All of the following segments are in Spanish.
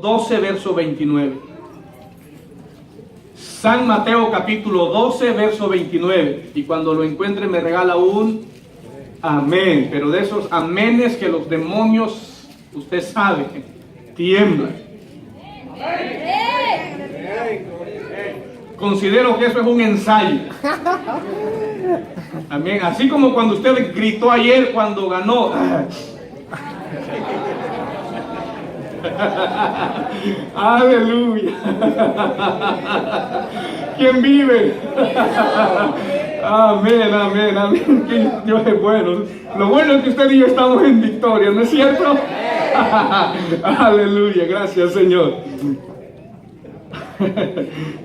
12, verso 29. San Mateo capítulo 12, verso 29. Y cuando lo encuentre me regala un amén. Pero de esos amenes que los demonios, usted sabe, tiemblan. Considero que eso es un ensayo. Amén. Así como cuando usted gritó ayer cuando ganó. Aleluya. ¿Quién vive? Amén, amén, amén. Que Dios es bueno. Lo bueno es que usted y yo estamos en victoria, ¿no es cierto? Aleluya, gracias Señor.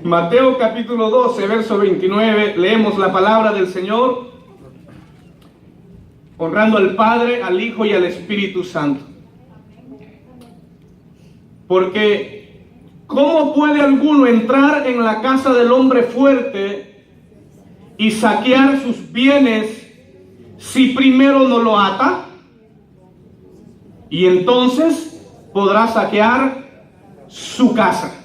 Mateo capítulo 12, verso 29, leemos la palabra del Señor, honrando al Padre, al Hijo y al Espíritu Santo. Porque ¿cómo puede alguno entrar en la casa del hombre fuerte y saquear sus bienes si primero no lo ata? Y entonces podrá saquear su casa.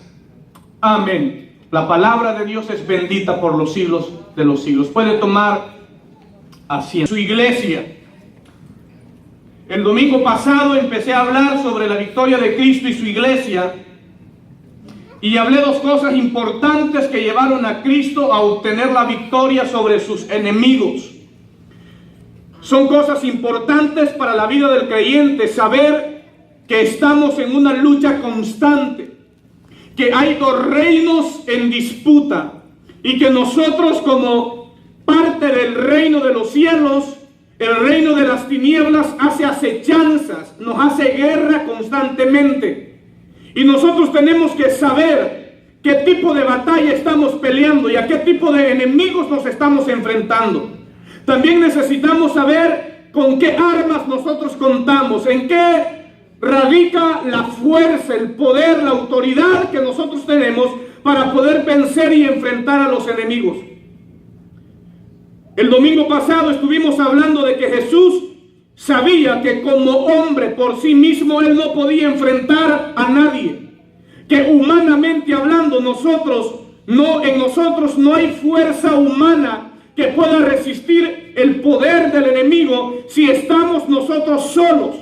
Amén. La palabra de Dios es bendita por los siglos de los siglos. Puede tomar asiento. Su iglesia. El domingo pasado empecé a hablar sobre la victoria de Cristo y su iglesia. Y hablé dos cosas importantes que llevaron a Cristo a obtener la victoria sobre sus enemigos. Son cosas importantes para la vida del creyente, saber que estamos en una lucha constante, que hay dos reinos en disputa y que nosotros, como parte del reino de los cielos, el reino de las tinieblas hace acechanzas, nos hace guerra constantemente. Y nosotros tenemos que saber qué tipo de batalla estamos peleando y a qué tipo de enemigos nos estamos enfrentando. También necesitamos saber con qué armas nosotros contamos, en qué radica la fuerza, el poder, la autoridad que nosotros tenemos para poder vencer y enfrentar a los enemigos. El domingo pasado estuvimos hablando de que Jesús sabía que como hombre por sí mismo Él no podía enfrentar a nadie. Que humanamente hablando en nosotros no hay fuerza humana que pueda resistir el poder del enemigo si estamos nosotros solos.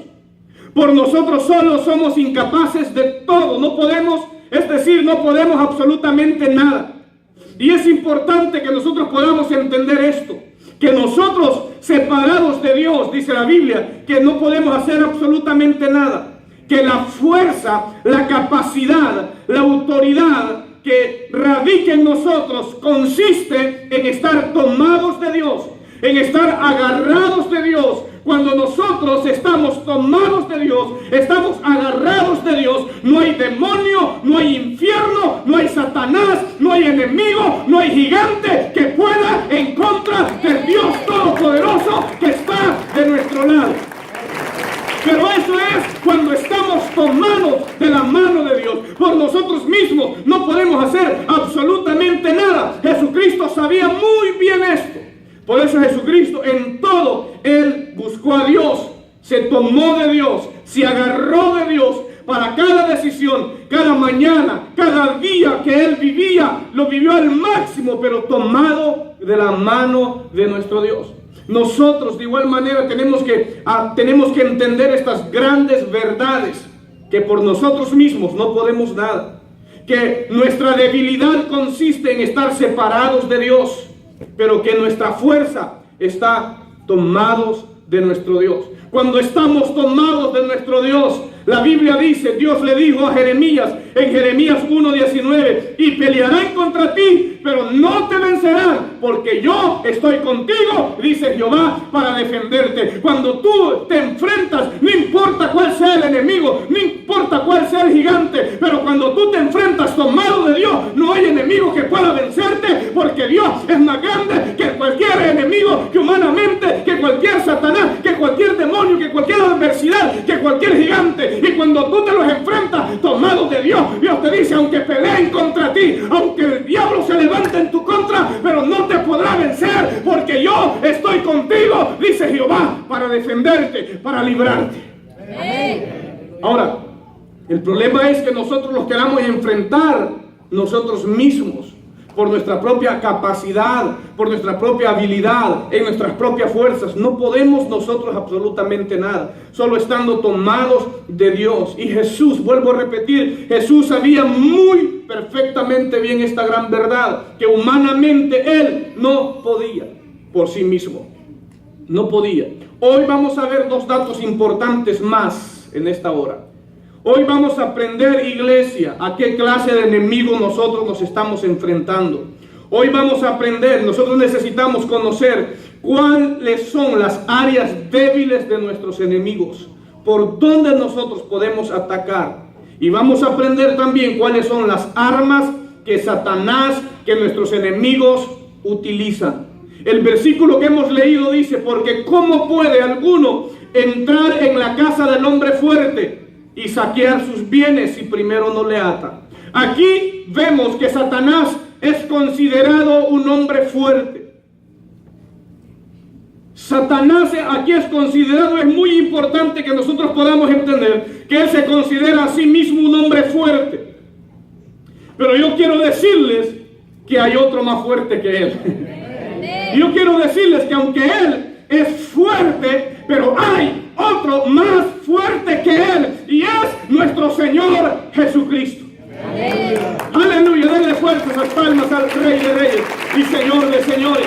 Por nosotros solos somos incapaces de todo, no podemos absolutamente nada. Y es importante que nosotros podamos entender esto, que nosotros separados de Dios, dice la Biblia, que no podemos hacer absolutamente nada, que la fuerza, la capacidad, la autoridad que radica en nosotros consiste en estar tomados de Dios, en estar agarrados de Dios. Cuando nosotros estamos tomados de Dios, estamos agarrados de Dios, no hay demonio, no hay infierno, no hay Satanás, no hay enemigo, no hay gigante que pueda en contra del Dios Todopoderoso que está de nuestro lado. Pero eso es cuando estamos tomados de la mano de Dios. Por nosotros mismos no podemos hacer absolutamente nada. Jesucristo sabía muy bien esto. Por eso Jesucristo en todo, Él buscó a Dios, se tomó de Dios, se agarró de Dios para cada decisión, cada mañana, cada día que Él vivía, lo vivió al máximo, pero tomado de la mano de nuestro Dios. Nosotros de igual manera tenemos que entender estas grandes verdades, que por nosotros mismos no podemos nada, que nuestra debilidad consiste en estar separados de Dios, pero que nuestra fuerza está tomados de nuestro Dios. Cuando estamos tomados de nuestro Dios, la Biblia dice, Dios le dijo a Jeremías, en Jeremías 1:19, y pelearán contra ti, pero no te vencerán, porque yo estoy contigo, dice Jehová, para defenderte. Cuando tú te enfrentas, no importa cuál sea el enemigo, no importa cuál sea el gigante, pero cuando tú te enfrentas tomado de Dios, no hay enemigo que pueda vencerte, porque Dios es más grande que cualquier enemigo, que humanamente, que cualquier Satanás, que cualquier demonio, que cualquier adversidad, que cualquier gigante. Y cuando tú te los enfrentas tomados de Dios, Dios te dice, aunque peleen contra ti, aunque el diablo se levante en tu contra, pero no te podrá vencer, porque yo estoy contigo, dice Jehová, para defenderte, para librarte. Ahora, El problema es que nosotros los queramos enfrentar nosotros mismos, por nuestra propia capacidad, por nuestra propia habilidad, en nuestras propias fuerzas. No podemos nosotros absolutamente nada, solo estando tomados de Dios. Y Jesús, vuelvo a repetir, Jesús sabía muy perfectamente bien esta gran verdad, que humanamente Él no podía por sí mismo. No podía. Hoy vamos a ver dos datos importantes más en esta hora. Hoy vamos a aprender, iglesia, a qué clase de enemigo nosotros nos estamos enfrentando. Hoy vamos a aprender, nosotros necesitamos conocer cuáles son las áreas débiles de nuestros enemigos, por dónde nosotros podemos atacar. Y vamos a aprender también cuáles son las armas que Satanás, que nuestros enemigos utilizan. El versículo que hemos leído dice, porque ¿cómo puede alguno entrar en la casa del hombre fuerte y saquear sus bienes si primero no le ata? Aquí vemos que Satanás es considerado un hombre fuerte. Satanás aquí es considerado, es muy importante que nosotros podamos entender que él se considera a sí mismo un hombre fuerte. Pero yo quiero decirles que hay otro más fuerte que él. Yo quiero decirles que aunque él es fuerte, pero hay otro más fuerte que él, y es nuestro Señor Jesucristo. Amén. Aleluya, denle fuertes las palmas al Rey de Reyes y Señor de Señores.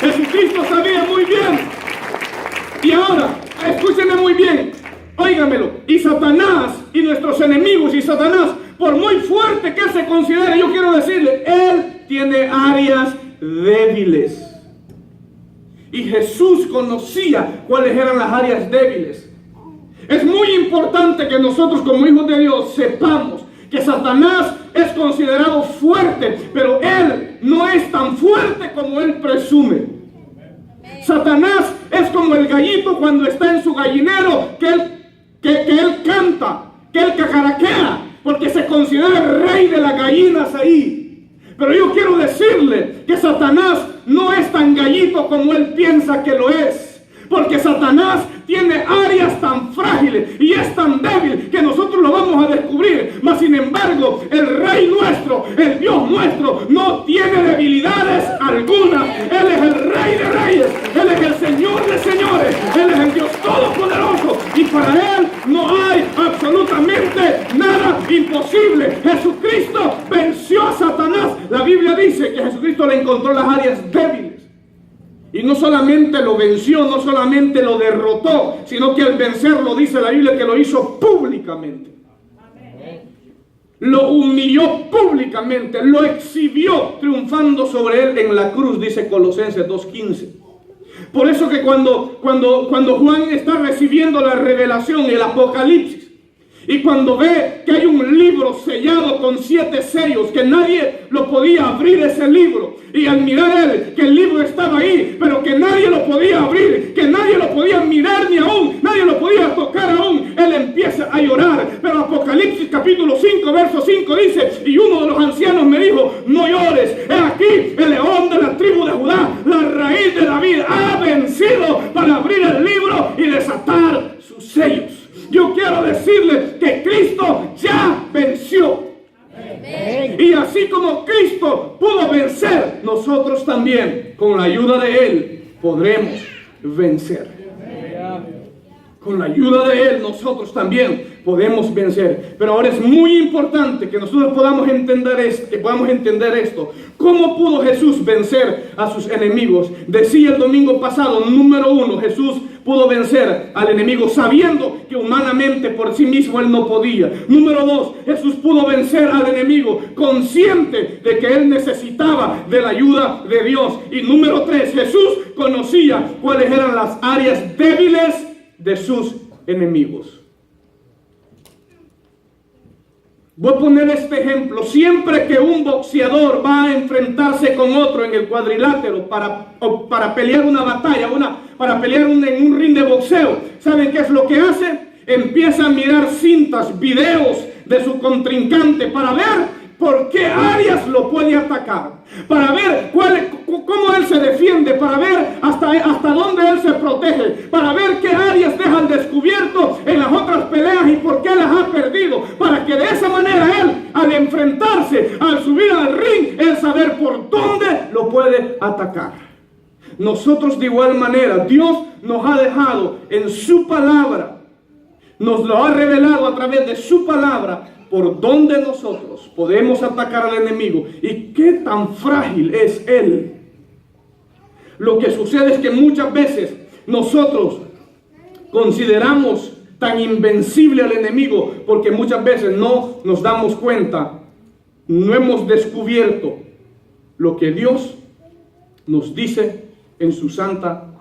Jesucristo sabía muy bien. Y ahora, escúchenme muy bien, óigamelo. Y Satanás y nuestros enemigos, y Satanás, por muy fuerte que se considere, yo quiero decirle, él tiene áreas débiles. Y Jesús conocía cuáles eran las áreas débiles. Es muy importante que nosotros como hijos de Dios sepamos que Satanás es considerado fuerte, pero él no es tan fuerte como él presume. Satanás es como el gallito cuando está en su gallinero, que él canta, que él cacaraquea, porque se considera el rey de las gallinas ahí. Pero yo quiero decirle que Satanás no es tan gallito como él piensa que lo es. Porque Satanás tiene áreas tan frágiles y es tan débil que nosotros lo vamos a descubrir. Mas sin embargo, el Rey nuestro, el Dios nuestro, no tiene debilidades alguna. Él es el Rey de Reyes, Él es el Señor de Señores, Él es el Dios Todopoderoso. Y para Él no hay absolutamente nada imposible. Jesucristo venció a Satanás. La Biblia dice que Jesucristo le encontró las áreas débiles. Y no solamente lo venció, no solamente lo derrotó, sino que al vencerlo, dice la Biblia, que lo hizo públicamente. Lo humilló públicamente, lo exhibió triunfando sobre él en la cruz, dice Colosenses 2:15. Por eso que cuando Juan está recibiendo la revelación, el Apocalipsis, y cuando ve que hay un libro sellado con 7 sellos, que nadie lo podía abrir ese libro, y al mirar él que el libro estaba ahí, pero que nadie lo podía abrir, que nadie lo podía mirar ni aún, nadie lo podía tocar aún, él empieza a llorar. Pero Apocalipsis capítulo 5, verso 5 dice, y uno de los ancianos me dijo, no llores, he aquí el león de la tribu de Judá, la raíz de David, ha vencido para abrir el libro y desatar sus sellos. Yo quiero decirle que Cristo ya venció. Amén. Y así como Cristo pudo vencer, nosotros también, con la ayuda de Él, podremos vencer. Con la ayuda de Él, nosotros también podemos vencer. Pero ahora es muy importante que nosotros podamos entender esto. ¿Cómo pudo Jesús vencer a sus enemigos? Decía el domingo pasado, número 1, Jesús pudo vencer al enemigo sabiendo que humanamente por sí mismo él no podía. Número 2, Jesús pudo vencer al enemigo consciente de que él necesitaba de la ayuda de Dios. Y número 3, Jesús conocía cuáles eran las áreas débiles de sus enemigos. Voy a poner este ejemplo. Siempre que un boxeador va a enfrentarse con otro en el cuadrilátero para pelear una batalla, para pelear en un ring de boxeo, ¿saben qué es lo que hace? Empieza a mirar cintas, videos de su contrincante para ver por qué áreas lo puede atacar, para ver cómo él se defiende, para ver hasta dónde él se protege, para ver qué áreas deja al descubierto en las otras peleas y por qué las ha perdido, para que de esa manera él, al enfrentarse, al subir al ring, él saber por dónde lo puede atacar. Nosotros de igual manera, Dios nos ha dejado en su palabra, nos lo ha revelado a través de su palabra, por donde nosotros podemos atacar al enemigo y qué tan frágil es él. Lo que sucede es que muchas veces nosotros consideramos tan invencible al enemigo porque muchas veces no nos damos cuenta, no hemos descubierto lo que Dios nos dice en su santa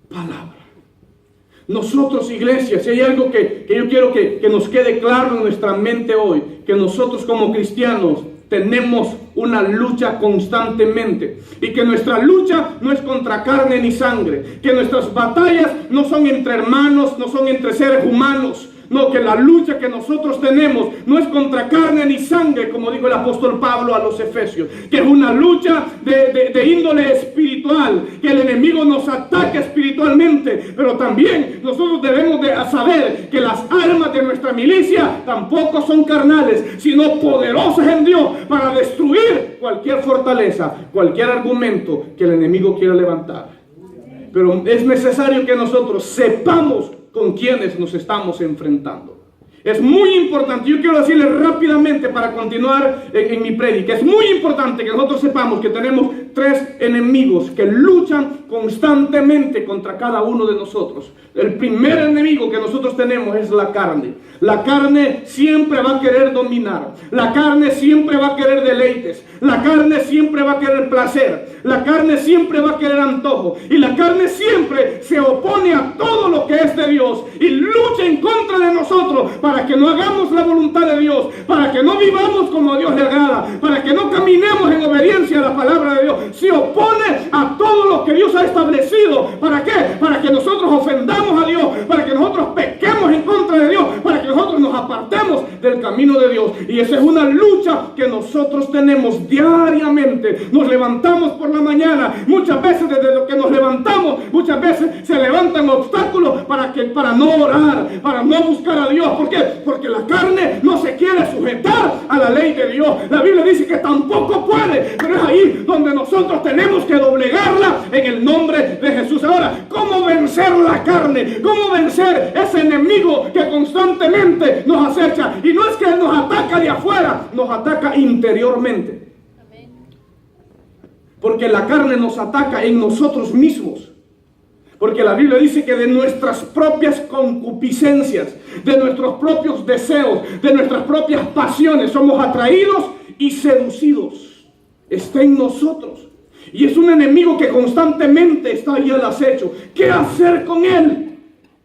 palabra. Nosotros, iglesia, si hay algo que yo quiero que nos quede claro en nuestra mente hoy, que nosotros como cristianos tenemos una lucha constantemente y que nuestra lucha no es contra carne ni sangre, que nuestras batallas no son entre hermanos, no son entre seres humanos. No, que la lucha que nosotros tenemos no es contra carne ni sangre, como dijo el apóstol Pablo a los Efesios, que es una lucha de índole espiritual, que el enemigo nos ataca espiritualmente, pero también nosotros debemos de saber que las armas de nuestra milicia tampoco son carnales, sino poderosas en Dios para destruir cualquier fortaleza, cualquier argumento que el enemigo quiera levantar. Pero es necesario que nosotros sepamos con quienes nos estamos enfrentando. Es muy importante, yo quiero decirles rápidamente para continuar en mi prédica, es muy importante que nosotros sepamos que tenemos tres enemigos que luchan constantemente contra cada uno de nosotros. El primer enemigo que nosotros tenemos es la carne. La carne siempre va a querer dominar, la carne siempre va a querer deleites, la carne siempre va a querer placer, la carne siempre va a querer antojo y la carne siempre se opone a todo lo que es de Dios y lucha en contra de nosotros para que no hagamos la voluntad de Dios, para que no vivamos como a Dios le agrada, para que no caminemos en obediencia a la palabra de Dios. Se opone a todo lo que Dios ha establecido. ¿Para qué? Para que nosotros ofendamos a Dios, para que nosotros pequemos en contra de Dios, para que nosotros nos apartemos del camino de Dios. Y esa es una lucha que nosotros tenemos diariamente. Nos levantamos por la mañana, muchas veces desde lo que nos levantamos, muchas veces se levantan obstáculos para no orar, para no buscar a Dios. ¿Por qué? Porque la carne no se quiere sujetar a la ley de Dios. La Biblia dice que tampoco puede, pero es ahí donde nosotros tenemos que doblegarla en el nombre de Jesús. Ahora, ¿cómo vencer la carne? ¿Cómo vencer ese enemigo que constantemente nos acecha? Y no es que nos ataca de afuera, nos ataca interiormente. Porque la carne nos ataca en nosotros mismos. Porque la Biblia dice que de nuestras propias concupiscencias, de nuestros propios deseos, de nuestras propias pasiones, somos atraídos y seducidos. Está en nosotros. Y es un enemigo que constantemente está ahí al acecho. ¿Qué hacer con él?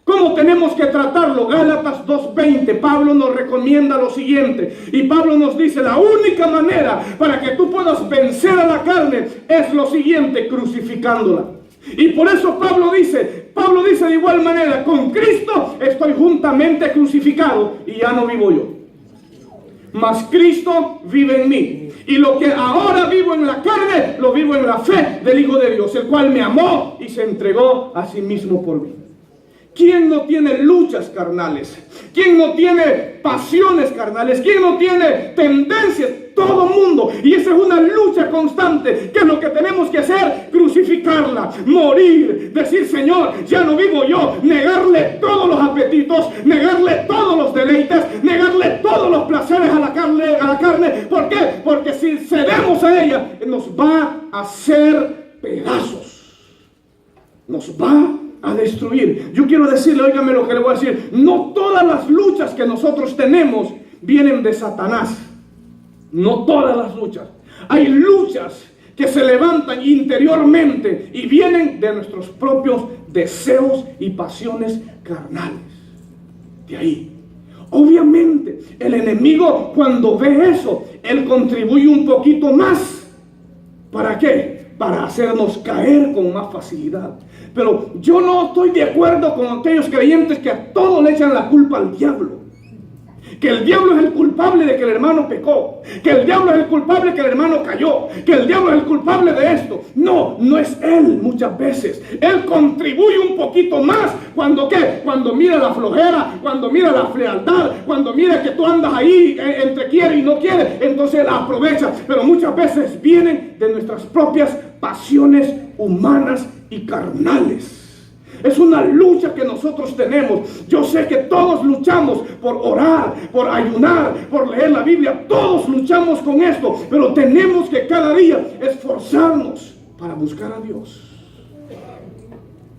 ¿Cómo tenemos que tratarlo? Gálatas 2:20, Pablo nos recomienda lo siguiente. Y Pablo nos dice, la única manera para que tú puedas vencer a la carne es lo siguiente, crucificándola. Y por eso Pablo dice de igual manera, con Cristo estoy juntamente crucificado y ya no vivo yo, mas Cristo vive en mí. Y lo que ahora vivo en la carne, lo vivo en la fe del Hijo de Dios, el cual me amó y se entregó a sí mismo por mí. ¿Quién no tiene luchas carnales? ¿Quién no tiene pasiones carnales? ¿Quién no tiene tendencias? Todo mundo. Y esa es una lucha constante. ¿Qué es lo que tenemos que hacer? Crucificarla, morir, decir, Señor, ya no vivo yo. Negarle todos los apetitos, negarle todos los deleites, negarle todos los placeres a la carne. ¿Por qué? Porque si cedemos a ella, nos va a hacer pedazos. Nos va a destruir. Yo quiero decirle, óigame lo que le voy a decir, no todas las luchas que nosotros tenemos vienen de Satanás. No todas las luchas. Hay luchas que se levantan interiormente y vienen de nuestros propios deseos y pasiones carnales. De ahí. Obviamente, el enemigo cuando ve eso, él contribuye un poquito más. ¿Para qué? Para hacernos caer con más facilidad. Pero yo no estoy de acuerdo con aquellos creyentes que a todo le echan la culpa al diablo. que el diablo es el culpable de que el hermano pecó, que el diablo es el culpable que el hermano cayó, que el diablo es el culpable de esto. No, no es él muchas veces. Él contribuye un poquito más cuando ¿qué? Cuando mira la flojera, cuando mira la frialdad, cuando mira que tú andas ahí entre quiere y no quiere, entonces él aprovecha. Pero muchas veces vienen de nuestras propias pasiones humanas y carnales. Es una lucha que nosotros tenemos. Yo sé que todos luchamos por orar, por ayunar, por leer la Biblia. Todos luchamos con esto. Pero tenemos que cada día esforzarnos para buscar a Dios.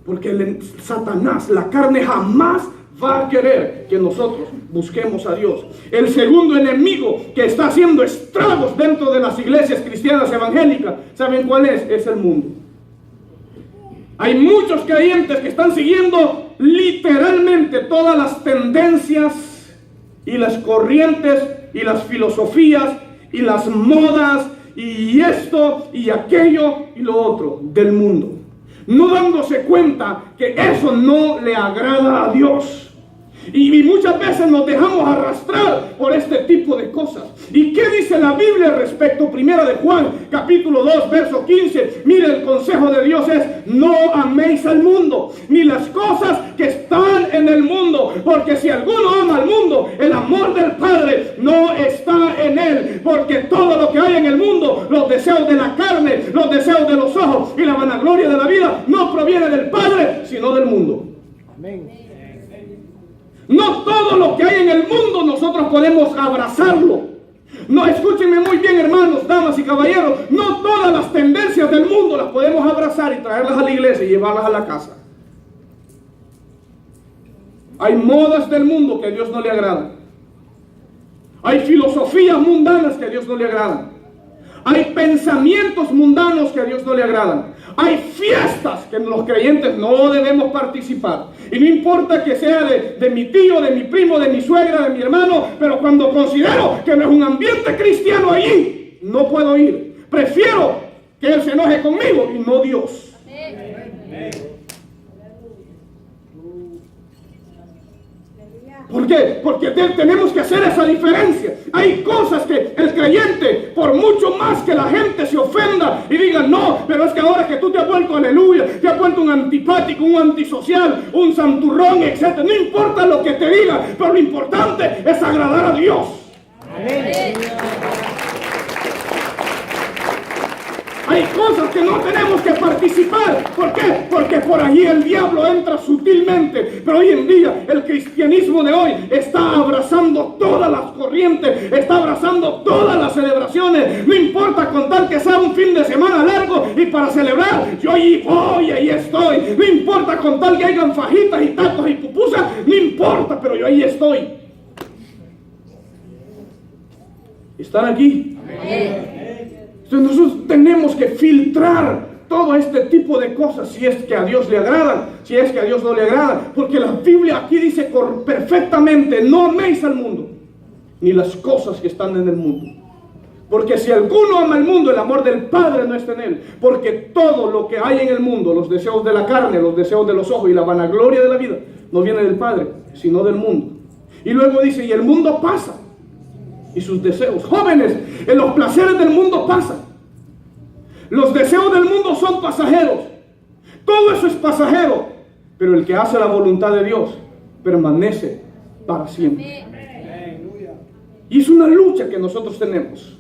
Porque Satanás, la carne, jamás va a querer que nosotros busquemos a Dios. El segundo enemigo que está haciendo estragos dentro de las iglesias cristianas evangélicas, ¿saben cuál es? Es el mundo. Hay muchos creyentes que están siguiendo literalmente todas las tendencias y las corrientes y las filosofías y las modas y esto y aquello y lo otro del mundo, no dándose cuenta que eso no le agrada a Dios. Y muchas veces nos dejamos arrastrar por este tipo de cosas. ¿Y qué dice la Biblia respecto? Primera de Juan, capítulo 2, verso 15. Mire, el consejo de Dios es: no améis al mundo, ni las cosas que están en el mundo. Porque si alguno ama al mundo, el amor del Padre no está en él. Porque todo lo que hay en el mundo, los deseos de la carne, los deseos de los ojos y la vanagloria de la vida, no proviene del Padre, sino del mundo. Amén. No todo lo que hay en el mundo nosotros podemos abrazarlo. No, escúchenme muy bien, hermanos, damas y caballeros. No todas las tendencias del mundo las podemos abrazar y traerlas a la iglesia y llevarlas a la casa. Hay modas del mundo que a Dios no le agradan. Hay filosofías mundanas que a Dios no le agradan. Hay pensamientos mundanos que a Dios no le agradan. Hay fiestas que los creyentes no debemos participar. Y no importa que sea de mi tío, de mi primo, de mi suegra, de mi hermano, pero cuando considero que no es un ambiente cristiano allí, no puedo ir. Prefiero que él se enoje conmigo y no Dios. ¿Por qué? Porque tenemos que hacer esa diferencia. Hay cosas que el creyente, por mucho más que la gente se ofenda y diga: no, pero es que ahora que tú te has vuelto, aleluya, te has vuelto un antipático, un antisocial, un santurrón, etc. No importa lo que te diga, pero lo importante es agradar a Dios. Amén. Hay cosas que no tenemos que participar. ¿Por qué? Porque por allí el diablo entra sutilmente. Pero hoy en día el cristianismo de hoy está abrazando todas las corrientes, está abrazando todas las celebraciones. No importa, con tal que sea un fin de semana largo y para celebrar, yo allí voy, ahí estoy. No importa, con tal que hayan fajitas y tacos y pupusas, no importa, pero yo ahí estoy. ¿Están aquí? Amén. Entonces nosotros tenemos que filtrar todo este tipo de cosas, si es que a Dios le agradan, si es que a Dios no le agrada, porque la Biblia aquí dice perfectamente: no améis al mundo, ni las cosas que están en el mundo. Porque si alguno ama el mundo, el amor del Padre no está en él. Porque todo lo que hay en el mundo, los deseos de la carne, los deseos de los ojos y la vanagloria de la vida, no viene del Padre, sino del mundo. Y luego dice: y el mundo pasa, y sus deseos. Jóvenes, en los placeres del mundo pasan. Los deseos del mundo son pasajeros. Todo eso es pasajero. Pero el que hace la voluntad de Dios permanece para siempre. Y es una lucha que nosotros tenemos.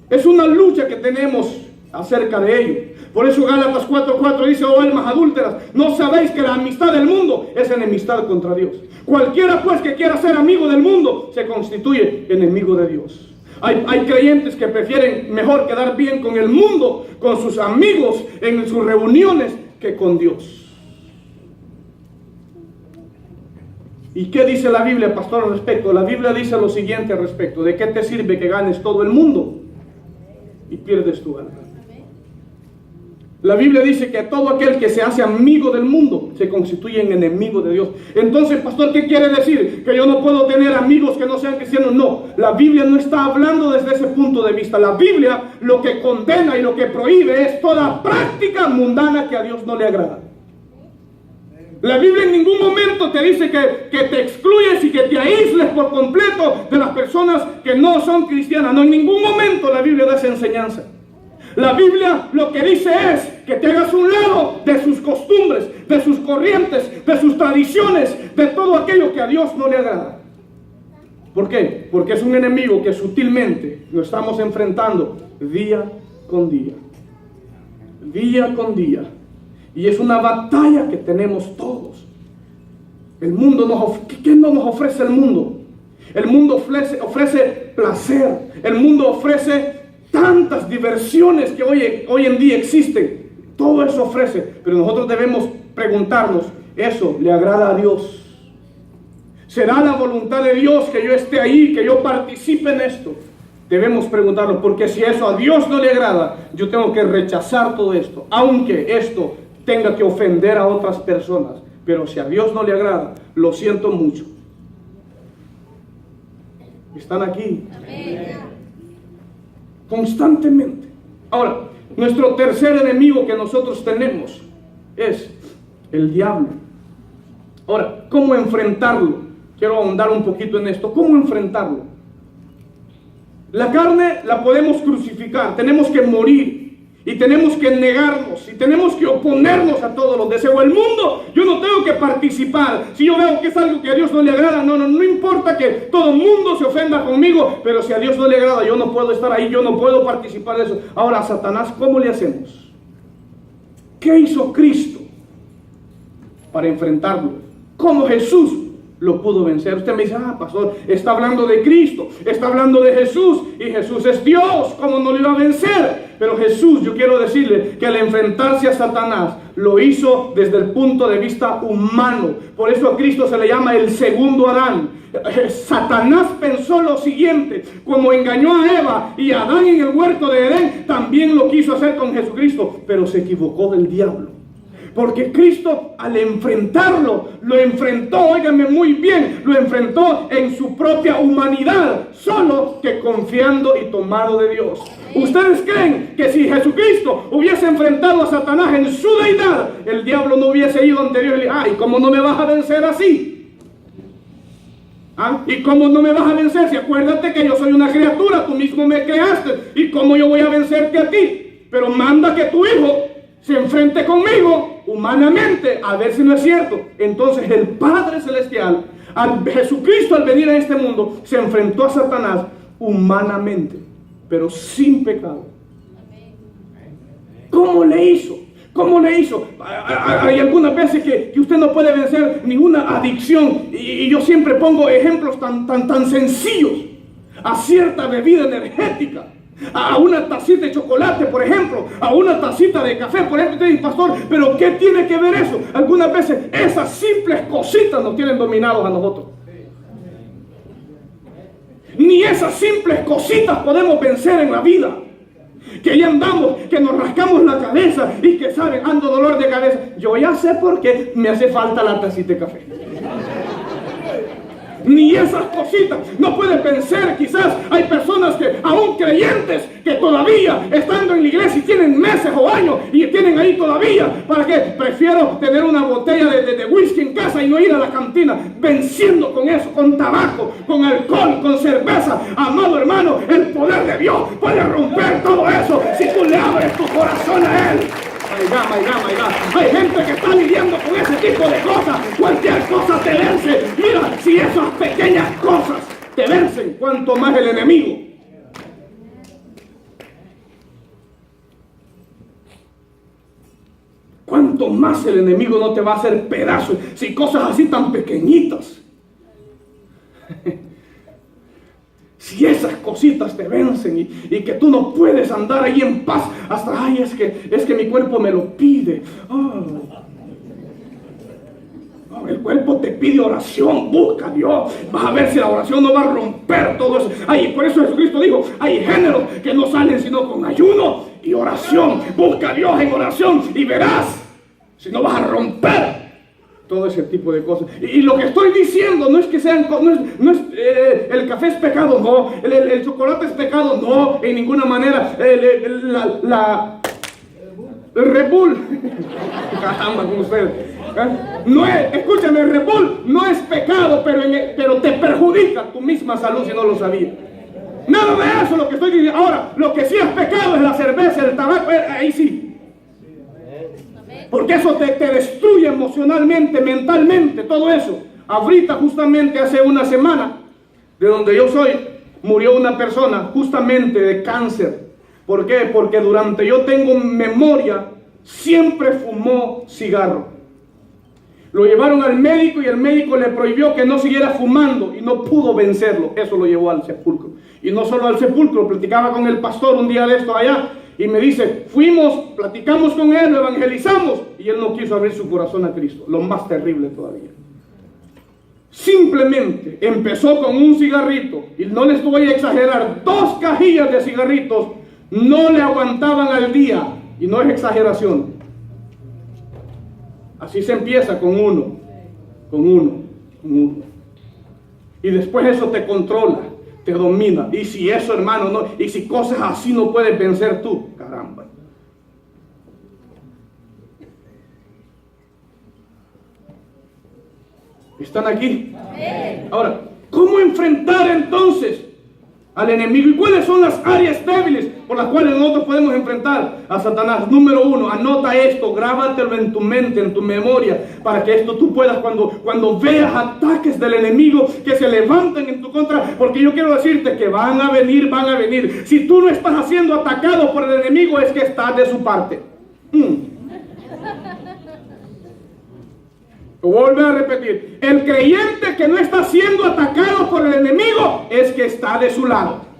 Es una lucha que tenemos acerca de ello. Por eso Gálatas 4:4 dice: oh almas adúlteras, ¿no sabéis que la amistad del mundo es enemistad contra Dios? Cualquiera pues que quiera ser amigo del mundo se constituye enemigo de Dios. Hay creyentes que prefieren mejor quedar bien con el mundo, con sus amigos, en sus reuniones, que con Dios. ¿Y qué dice la Biblia, pastor, al respecto? La Biblia dice lo siguiente al respecto: ¿de qué te sirve que ganes todo el mundo y pierdes tu alma? La Biblia dice que todo aquel que se hace amigo del mundo se constituye en enemigo de Dios. Entonces, pastor, ¿qué quiere decir? ¿Que yo no puedo tener amigos que no sean cristianos? No, la Biblia no está hablando desde ese punto de vista. La Biblia lo que condena y lo que prohíbe es toda práctica mundana que a Dios no le agrada. La Biblia en ningún momento te dice que te excluyes y que te aísles por completo de las personas que no son cristianas. No, en ningún momento la Biblia da esa enseñanza. La Biblia lo que dice es que te hagas un lado de sus costumbres, de sus corrientes, de sus tradiciones, de todo aquello que a Dios no le agrada. ¿Por qué? Porque es un enemigo que sutilmente lo estamos enfrentando día con día. Día con día. Y es una batalla que tenemos todos. El mundo ¿qué no nos ofrece el mundo? El mundo ofrece placer. El mundo ofrece tantas diversiones que hoy en día existen. Todo eso ofrece. Pero nosotros debemos preguntarnos, ¿eso le agrada a Dios? ¿Será la voluntad de Dios que yo esté ahí, que yo participe en esto? Debemos preguntarnos, porque si eso a Dios no le agrada, yo tengo que rechazar todo esto, aunque esto tenga que ofender a otras personas. Pero si a Dios no le agrada, lo siento mucho. ¿Están aquí? Amén. Constantemente. Ahora, nuestro tercer enemigo que nosotros tenemos es el diablo. Ahora, ¿cómo enfrentarlo? Quiero ahondar un poquito en esto. ¿Cómo enfrentarlo? La carne la podemos crucificar, tenemos que morir. Y tenemos que negarnos, y tenemos que oponernos a todos los deseos. El mundo, yo no tengo que participar. Si yo veo que es algo que a Dios no le agrada, no importa que todo el mundo se ofenda conmigo, pero si a Dios no le agrada, yo no puedo estar ahí, yo no puedo participar de eso. Ahora, a Satanás, ¿cómo le hacemos? ¿Qué hizo Cristo para enfrentarlo? ¿Cómo Jesús lo pudo vencer? Usted me dice, pastor, está hablando de Cristo, está hablando de Jesús, y Jesús es Dios, ¿cómo no lo iba a vencer? Pero Jesús, yo quiero decirle que al enfrentarse a Satanás, lo hizo desde el punto de vista humano. Por eso a Cristo se le llama el segundo Adán. Satanás pensó lo siguiente: como engañó a Eva y a Adán en el huerto de Edén, también lo quiso hacer con Jesucristo, pero se equivocó del diablo. Porque Cristo, al enfrentarlo, lo enfrentó, óigame muy bien, lo enfrentó en su propia humanidad, solo que confiando y tomado de Dios. ¿Ustedes creen que si Jesucristo hubiese enfrentado a Satanás en su deidad, el diablo no hubiese ido ante Dios y le dijo, ¿y cómo no me vas a vencer así? ¿Y cómo no me vas a vencer si acuérdate que yo soy una criatura, tú mismo me creaste, y cómo yo voy a vencerte a ti? Pero manda que tu hijo se enfrente conmigo humanamente, a ver si no es cierto. Entonces el Padre Celestial, Jesucristo, al venir a este mundo, se enfrentó a Satanás humanamente, pero sin pecado. ¿Cómo le hizo? ¿Cómo le hizo? Hay algunas veces que usted no puede vencer ninguna adicción, y yo siempre pongo ejemplos tan sencillos: a cierta bebida energética, a una tacita de chocolate, por ejemplo, a una tacita de café, por ejemplo. Usted dice, pastor, ¿pero qué tiene que ver eso? Algunas veces esas simples cositas nos tienen dominados a nosotros. Ni esas simples cositas podemos vencer en la vida. Que ya andamos, que nos rascamos la cabeza y que saben, ando dolor de cabeza. Yo ya sé por qué me hace falta la tacita de café. Ni esas cositas no puede vencer. Quizás hay personas que, aún creyentes, que todavía estando en la iglesia y tienen meses o años y tienen ahí todavía, ¿para qué? Prefiero tener una botella de whisky en casa y no ir a la cantina, venciendo con eso, con tabaco, con alcohol, con cerveza. Amado hermano, el poder de Dios puede romper todo eso si tú le abres tu corazón a Él. Hay gente que está lidiando con ese tipo de cosas. Cualquier cosa te vence. Mira, si esas pequeñas cosas te vencen, cuanto más el enemigo. Cuanto más el enemigo no te va a hacer pedazos. Si cosas así tan pequeñitas. Si esas cositas te vencen y que tú no puedes andar ahí en paz hasta, es que mi cuerpo me lo pide. El cuerpo te pide oración, busca a Dios. Vas a ver si la oración no va a romper todo eso. Por eso Jesucristo dijo, hay géneros que no salen sino con ayuno y oración. Busca a Dios en oración y verás si no vas a romper todo ese tipo de cosas. Y lo que estoy diciendo no es que sean, el café es pecado, no, el chocolate es pecado, no, en ninguna manera. El Red Bull, caramba con ustedes. No es, escúchame, el Red Bull no es pecado, pero te perjudica tu misma salud si no lo sabías. Nada de eso lo que estoy diciendo. Ahora, lo que sí es pecado es la cerveza, el tabaco, ahí sí. Porque eso te destruye emocionalmente, mentalmente, todo eso. Ahorita, justamente hace una semana, de donde yo soy, murió una persona justamente de cáncer. ¿Por qué? Porque durante yo tengo memoria, siempre fumó cigarro. Lo llevaron al médico y el médico le prohibió que no siguiera fumando y no pudo vencerlo. Eso lo llevó al sepulcro. Y no solo al sepulcro, platicaba con el pastor un día de esto allá y me dice, fuimos, platicamos con él, lo evangelizamos y él no quiso abrir su corazón a Cristo. Lo más terrible todavía. Simplemente empezó con un cigarrito, y no les voy a exagerar, 2 cajillas de cigarritos no le aguantaban al día, y no es exageración. Así se empieza con uno. Y después eso te controla, te domina. Y si eso, hermano, no, y si cosas así no puedes vencer tú, caramba. ¿Están aquí? Ahora, ¿cómo enfrentar entonces al enemigo? ¿Y cuáles son las áreas débiles por las cuales nosotros podemos enfrentar a Satanás? Número 1, anota esto, grábatelo en tu mente, en tu memoria, para que esto tú puedas, cuando veas ataques del enemigo que se levantan en tu contra, porque yo quiero decirte que van a venir. Si tú no estás siendo atacado por el enemigo, es que estás de su parte. Lo vuelvo a repetir, el creyente que no está siendo atacado por el enemigo es que está de su lado.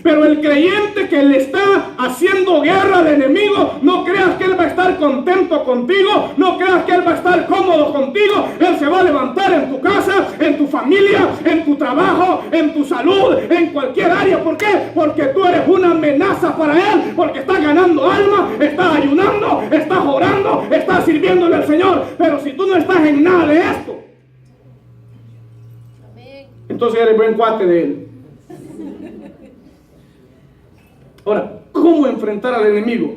Pero el creyente que le está haciendo guerra al enemigo, no creas que él va a estar contento contigo, no creas que él va a estar cómodo contigo. Él se va a levantar en tu casa, en tu familia, en tu trabajo, en tu salud, en cualquier área. ¿Por qué? Porque tú eres una amenaza para él, porque estás ganando alma, estás ayunando, estás orando, estás sirviéndole al Señor. Pero si tú no estás en nada de esto, entonces eres buen cuate de él. Ahora, ¿cómo enfrentar al enemigo?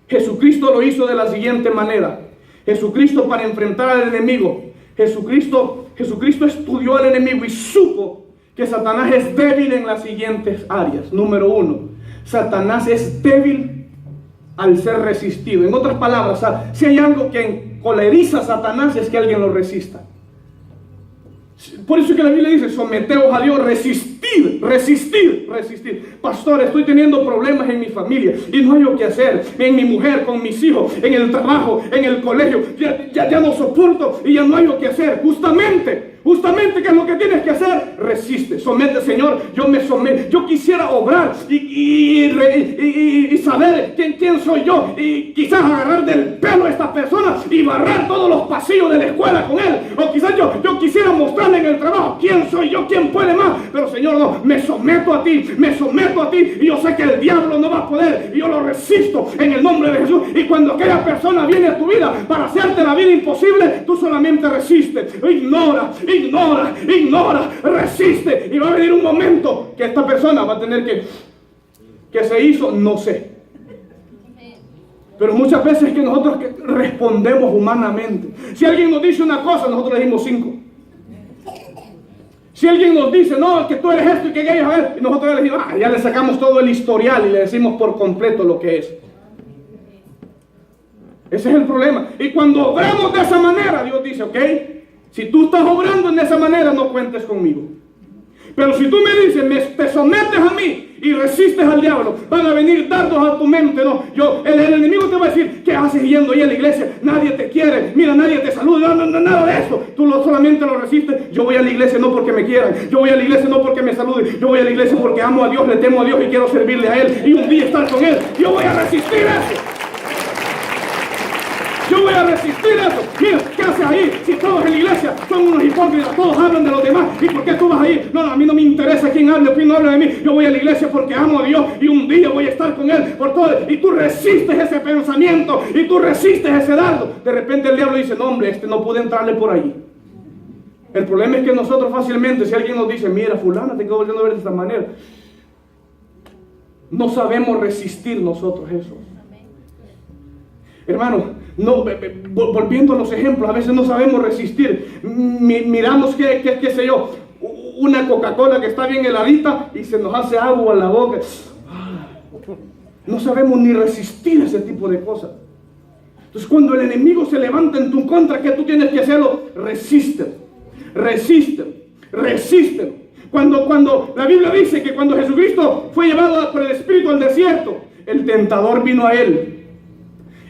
Jesucristo lo hizo de la siguiente manera. Jesucristo, para enfrentar al enemigo, Jesucristo estudió al enemigo y supo que Satanás es débil en las siguientes áreas. Número 1, Satanás es débil al ser resistido. En otras palabras, si hay algo que coleriza a Satanás, es que alguien lo resista. Por eso es que la Biblia dice, someteos a Dios, resistir. Pastor, estoy teniendo problemas en mi familia y no hay lo que hacer, en mi mujer, con mis hijos, en el trabajo, en el colegio, ya no soporto y ya no hay lo que hacer. Justamente, ¿qué es lo que tienes que hacer? Resiste, somete, Señor, yo me someto, yo quisiera obrar y saber quién soy yo, y quizás agarrar del pelo a esta persona y barrer todos los pasillos de la escuela con él, o quizás yo quisiera mostrarle en el trabajo quién soy yo, quién puede más, pero Señor, no, me someto a ti, y yo sé que el diablo no va a poder, y yo lo resisto en el nombre de Jesús. Y cuando aquella persona viene a tu vida para hacerte la vida imposible, tú solamente resistes, ignora, resiste, y va a venir un momento que esta persona va a tener que se hizo, no sé. Pero muchas veces que nosotros respondemos humanamente. Si alguien nos dice una cosa, nosotros le decimos 5. Si alguien nos dice, no, que tú eres esto y que aquello, y nosotros le decimos, ya le sacamos todo el historial y le decimos por completo lo que es. Ese es el problema. Y cuando obramos de esa manera, Dios dice, ok, si tú estás obrando en esa manera, no cuentes conmigo. Pero si tú me dices, te sometes a mí y resistes al diablo, van a venir dardos a tu mente. No, el enemigo te va a decir, ¿qué haces yendo ahí a la iglesia? Nadie te quiere, mira, nadie te saluda, nada de eso. Tú solamente lo resistes. Yo voy a la iglesia no porque me quieran, yo voy a la iglesia no porque me saluden, yo voy a la iglesia porque amo a Dios, le temo a Dios y quiero servirle a Él y un día estar con Él. Yo voy a resistir eso. Yo voy a resistir eso. Mira, ¿qué haces ahí? Si todos en la iglesia son unos hipócritas, todos hablan de los demás. ¿Y por qué tú vas ahí? No, a mí no me interesa quién hable o quién no hable de mí. Yo voy a la iglesia porque amo a Dios y un día voy a estar con Él por todo. Y tú resistes ese pensamiento y tú resistes ese dardo. De repente el diablo dice, no hombre, no pude entrarle por ahí. El problema es que nosotros fácilmente, si alguien nos dice, mira, fulana, te quedo volviendo a ver de esta manera, no sabemos resistir nosotros eso. Hermano, No, volviendo a los ejemplos, a veces no sabemos resistir. Miramos qué sé yo, una Coca-Cola que está bien heladita y se nos hace agua en la boca. No sabemos ni resistir ese tipo de cosas. Entonces, cuando el enemigo se levanta en tu contra, ¿qué tú tienes que hacerlo? Resiste. Cuando la Biblia dice que cuando Jesucristo fue llevado por el Espíritu al desierto, el tentador vino a él.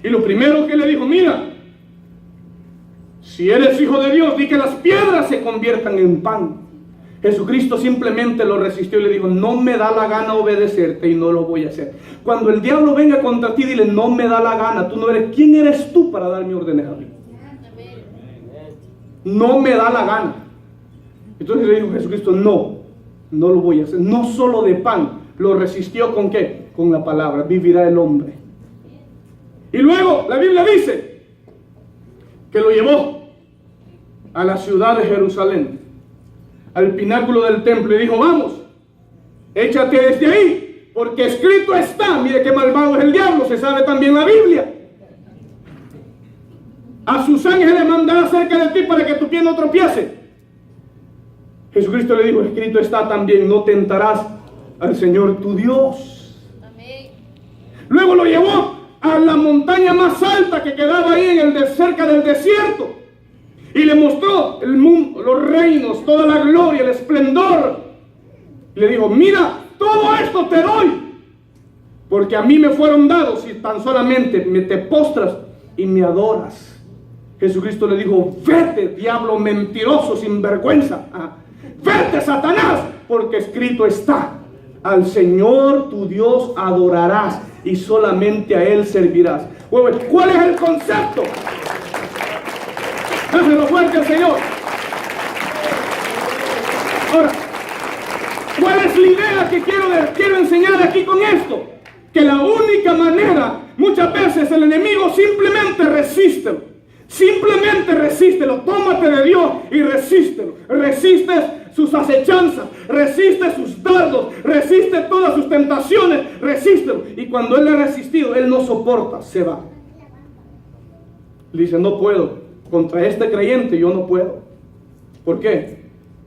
Y lo primero que le dijo, mira, si eres hijo de Dios, di que las piedras se conviertan en pan. Jesucristo simplemente lo resistió y le dijo, no me da la gana obedecerte y no lo voy a hacer. Cuando el diablo venga contra ti, dile, no me da la gana, tú no eres, ¿quién eres tú para darme órdenes a mí? No me da la gana. Entonces le dijo Jesucristo, no lo voy a hacer. No solo de pan, lo resistió ¿con qué? Con la palabra, vivirá el hombre. Y luego la Biblia dice que lo llevó a la ciudad de Jerusalén, al pináculo del templo, y dijo, vamos, échate desde ahí, porque escrito está. Mire qué malvado es el diablo, se sabe también la Biblia. A sus ángeles mandará cerca de ti para que tu pie no tropiece. Jesucristo le dijo, escrito está también, no tentarás al Señor tu Dios. Amén. Luego lo llevó a la montaña más alta que quedaba ahí cerca del desierto, y le mostró el mundo, los reinos, toda la gloria, el esplendor. Le dijo, mira, todo esto te doy, porque a mí me fueron dados, y tan solamente te postras y me adoras. Jesucristo le dijo, vete, diablo mentiroso, sinvergüenza, vete, Satanás, porque escrito está, al Señor tu Dios adorarás y solamente a Él servirás. ¿Cuál es el concepto? Dáselo fuerte al Señor. Ahora, ¿cuál es la idea que quiero enseñar aquí con esto? Que la única manera, muchas veces el enemigo simplemente resístelo, tómate de Dios y resístelo. Resistes sus acechanzas, resiste sus dardos, resiste todas sus tentaciones, resístelo. Y cuando Él ha resistido, Él no soporta, se va. Le dice, no puedo, contra este creyente yo no puedo. ¿Por qué?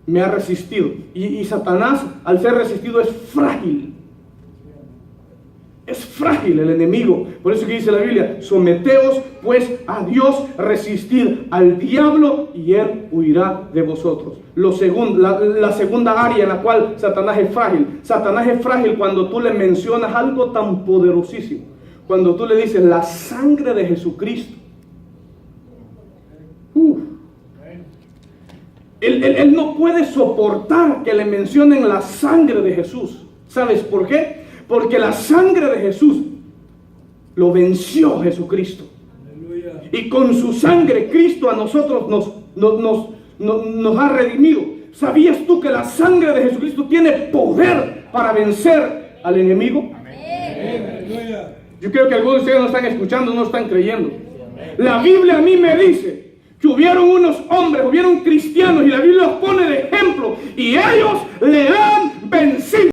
Me ha resistido. Y Satanás, al ser resistido, es frágil. Es frágil el enemigo. Por eso que dice la Biblia, someteos pues a Dios, resistid al diablo y él huirá de vosotros. La segunda área en la cual Satanás es frágil. Satanás es frágil cuando tú le mencionas algo tan poderosísimo. Cuando tú le dices la sangre de Jesucristo. Él no puede soportar que le mencionen la sangre de Jesús. ¿Sabes por qué? Porque la sangre de Jesús lo venció Jesucristo. Aleluya. Y con su sangre Cristo a nosotros nos ha redimido. ¿Sabías tú que la sangre de Jesucristo tiene poder para vencer al enemigo? Amén. Yo creo que algunos de ustedes no están escuchando, no están creyendo. La Biblia a mí me dice que hubieron unos hombres, hubieron cristianos, y la Biblia los pone de ejemplo, y ellos